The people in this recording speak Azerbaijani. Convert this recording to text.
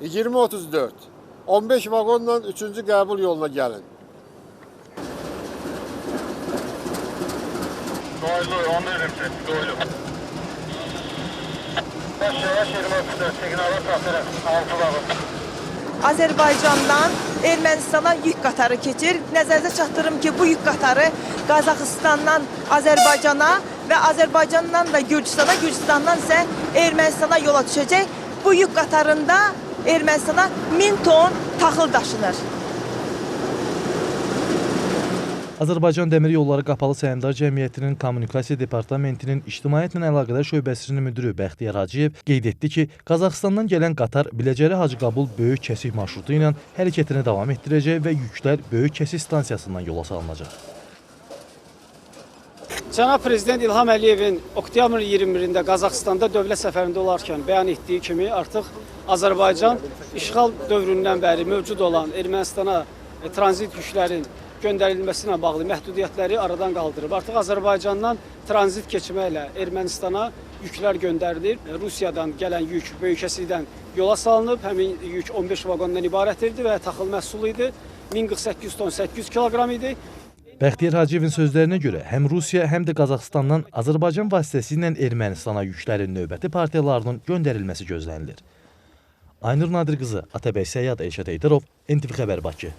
2034. 15 vagonla 3-cü qəbul yoluna gəlin. Doylu, 10 doylu. Yavaş 24, siqnalı satırıq, 6 vagon. Azərbaycandan Ermənistana yük qatarı keçir. Nəzərinizə çatdırım ki, bu yük qatarı Qazaxıstandan Azərbaycana və Azərbaycandan da Gürcistana, Gürcistandan isə Ermənistana yola düşəcək. Bu yük qatarında Ermənistana 1000 ton taxıl daşınır. Azərbaycan Dəmir Yolları Qapalı Səhmdar Cəmiyyətinin Kommunikasiya Departamentinin İctimaiyyətlə Əlaqədar Şöbəsinin müdiri Bəxtiyar Hacıyev qeyd etdi ki, Qazaxıstandan gələn qatar Biləcəri Hacıqabul böyük kəsik marşrutu ilə hərəkətini davam etdirəcək və yüklər böyük kəsik stansiyasından yola salınacaq. Cənab Prezident İlham Əliyevin oktyabrın 21-də Qazaxıstanda dövlət səfərində olarkən bəyan etdiyi kimi artıq Azərbaycan işğal dövründən bəri mövcud olan Ermənistana tranzit yüklərin göndərilməsinə bağlı məhdudiyyətləri aradan qaldırıb. Artıq Azərbaycandan tranzit keçməklə Ermənistana yüklər göndərilir. Rusiyadan gələn yük böyük kəsikdən yola salınıb. Həmin yük 15 vaqondan ibarət idi və taxıl məhsulu idi. 1048 ton 800 kiloqram idi. Bəxtiyar Hacıyevin sözlərinə görə həm Rusiya, həm də Qazaxıstandan Azərbaycan vasitəsilə Ermənistana yüklərin növbəti partiyalarının göndərilməsi gözlənilir. Aynur Nadir qızı, Atabəy Səyyad, Elşad Eydarov, NTV Xəbər, Bakı.